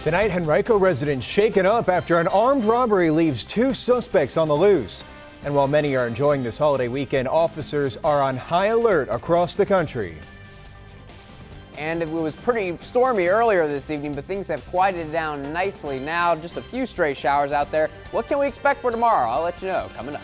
Tonight, Henrico residents shaken up after an armed robbery leaves two suspects on the loose. And while many are enjoying this holiday weekend, officers are on high alert across the country. And it was pretty stormy earlier this evening, but things have quieted down nicely now. Just a few stray showers out there. What can we expect for tomorrow? I'll let you know coming up.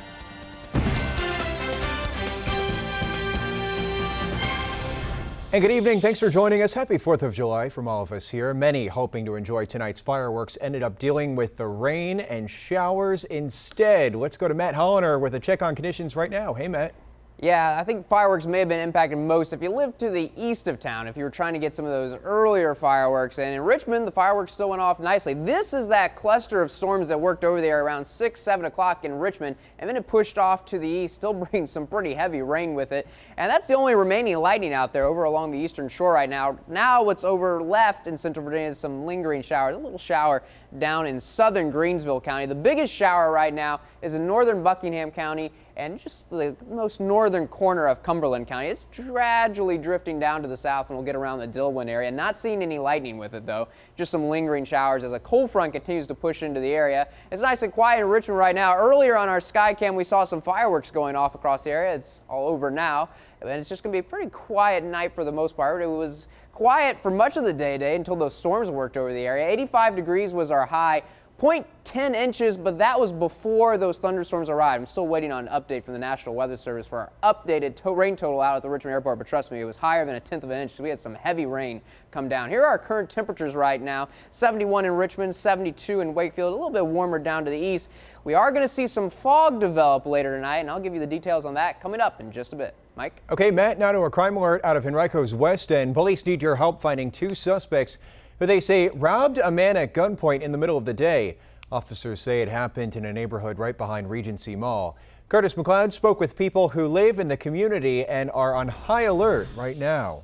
And good evening. Thanks for joining us. Happy 4th of July from all of us here. Many hoping to enjoy tonight's fireworks ended up dealing with the rain and showers instead. Let's go to Matt Holliner with a check on conditions right now. Hey, Matt. Yeah, I think fireworks may have been impacted most if you live to the east of town, if you were trying to get some of those earlier fireworks. And in Richmond, the fireworks still went off nicely. This is that cluster of storms that worked over there around 6, 7 o'clock in Richmond, and then it pushed off to the east, still bringing some pretty heavy rain with it. And that's the only remaining lightning out there over along the eastern shore right now. Now what's over left in central Virginia is some lingering showers, a little shower down in southern Greensville County. The biggest shower right now is in northern Buckingham County and just the most northern corner of Cumberland County. It's gradually drifting down to the south and we'll get around the Dillwyn area. Not seeing any lightning with it though, just some lingering showers as a cold front continues to push into the area. It's nice and quiet in Richmond right now. Earlier on our Skycam we saw some fireworks going off across the area. It's all over now and it's just going to be a pretty quiet night for the most part. It was quiet for much of the day until those storms worked over the area. 85 degrees was our high. 0.10 inches, but that was before those thunderstorms arrived. I'm still waiting on an update from the National Weather Service for our updated rain total out at the Richmond Airport, but trust me, it was higher than 1/10 of an inch because we had some heavy rain come down. Here are our current temperatures right now. 71 in Richmond, 72 in Wakefield, a little bit warmer down to the east. We are going to see some fog develop later tonight, and I'll give you the details on that coming up in just a bit. Mike? Okay, Matt, now to a crime alert out of Henrico's West End. Police need your help finding two suspects who they say robbed a man at gunpoint in the middle of the day. Officers say it happened in a neighborhood right behind Regency Mall. Curtis McLeod spoke with people who live in the community and are on high alert right now.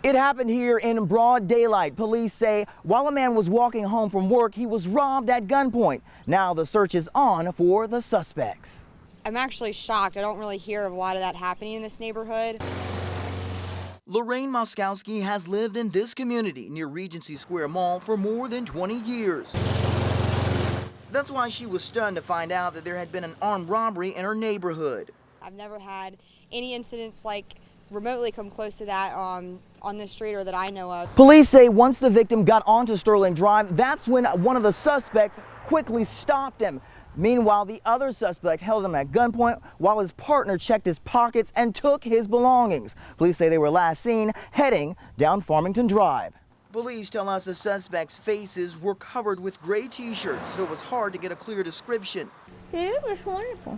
It happened here in broad daylight. Police say while a man was walking home from work, he was robbed at gunpoint. Now the search is on for the suspects. I'm actually shocked. I don't really hear of a lot of that happening in this neighborhood. Lorraine Moskowski has lived in this community near Regency Square Mall for more than 20 years. That's why she was stunned to find out that there had been an armed robbery in her neighborhood. I've never had any incidents like remotely come close to that on this street or that I know of. Police say once the victim got onto Sterling Drive, that's when one of the suspects quickly stopped him. Meanwhile, the other suspect held him at gunpoint while his partner checked his pockets and took his belongings. Police say they were last seen heading down Farmington Drive. Police tell us the suspects' faces were covered with gray t-shirts, so it was hard to get a clear description. Yeah, it was wonderful.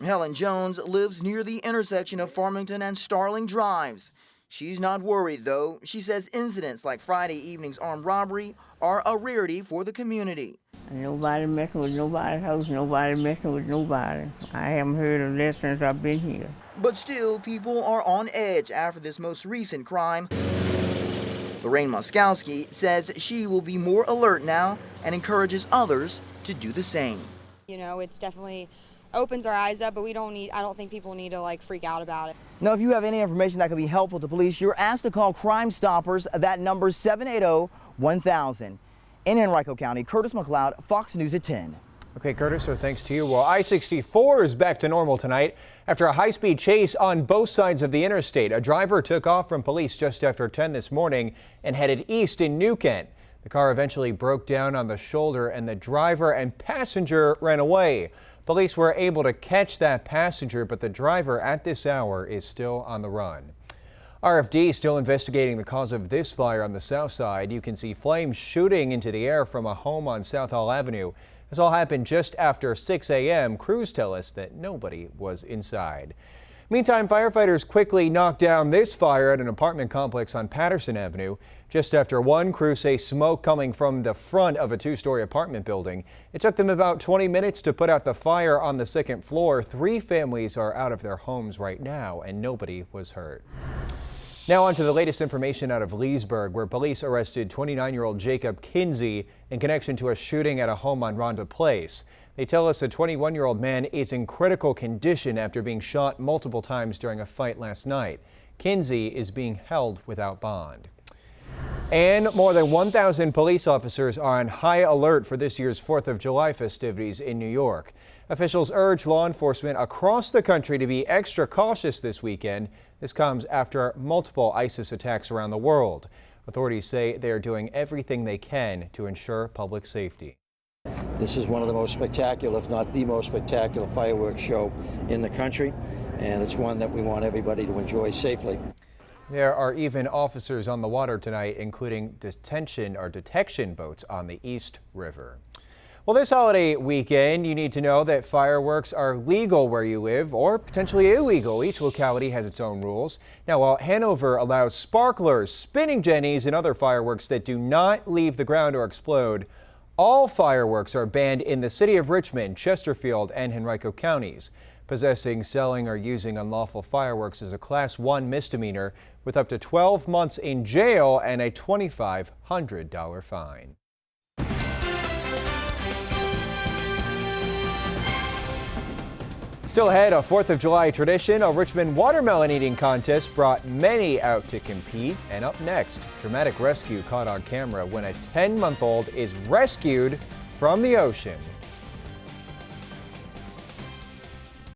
Helen Jones lives near the intersection of Farmington and Starling Drives. She's not worried, though. She says incidents like Friday evening's armed robbery are a rarity for the community. Nobody messing with nobody's house, nobody messing with nobody. I haven't heard of that since I've been here. But still, people are on edge after this most recent crime. Lorraine Moskowski says she will be more alert now and encourages others to do the same. You know, it's definitely opens our eyes up, but I don't think people need to like freak out about it. Now, if you have any information that could be helpful to police, you're asked to call Crime Stoppers. That number 780-1000. In Henrico County, Curtis McLeod, Fox News at 10. Okay, Curtis, so thanks to you. Well, I-64 is back to normal tonight after a high-speed chase on both sides of the interstate. A driver took off from police just after 10 this morning and headed east in New Kent. The car eventually broke down on the shoulder and the driver and passenger ran away. Police were able to catch that passenger, but the driver at this hour is still on the run. RFD still investigating the cause of this fire on the south side. You can see flames shooting into the air from a home on South Hall Avenue. This all happened just after 6 a.m. Crews tell us that nobody was inside. Meantime, firefighters quickly knocked down this fire at an apartment complex on Patterson Avenue. Just after 1, crews say smoke coming from the front of a 2-story apartment building. It took them about 20 minutes to put out the fire on the 2nd floor. 3 families are out of their homes right now and nobody was hurt. Now on to the latest information out of Leesburg, where police arrested 29-year-old Jacob Kinsey in connection to a shooting at a home on Rhonda Place. They tell us a 21-year-old man is in critical condition after being shot multiple times during a fight last night. Kinsey is being held without bond. And more than 1,000 police officers are on high alert for this year's 4th of July festivities in New York. Officials urge law enforcement across the country to be extra cautious this weekend. This comes after multiple ISIS attacks around the world. Authorities say they are doing everything they can to ensure public safety. This is one of the most spectacular, if not the most spectacular fireworks show in the country, and it's one that we want everybody to enjoy safely. There are even officers on the water tonight, including detention detection boats on the East River. Well, this holiday weekend, you need to know that fireworks are legal where you live or potentially illegal. Each locality has its own rules. Now, while Hanover allows sparklers, spinning jennies, and other fireworks that do not leave the ground or explode, all fireworks are banned in the city of Richmond, Chesterfield, and Henrico counties. Possessing, selling, or using unlawful fireworks is a Class 1 misdemeanor with up to 12 months in jail and a $2,500 fine. Still ahead, a 4th of July tradition, a Richmond watermelon eating contest brought many out to compete. And up next, dramatic rescue caught on camera when a 10-month-old is rescued from the ocean.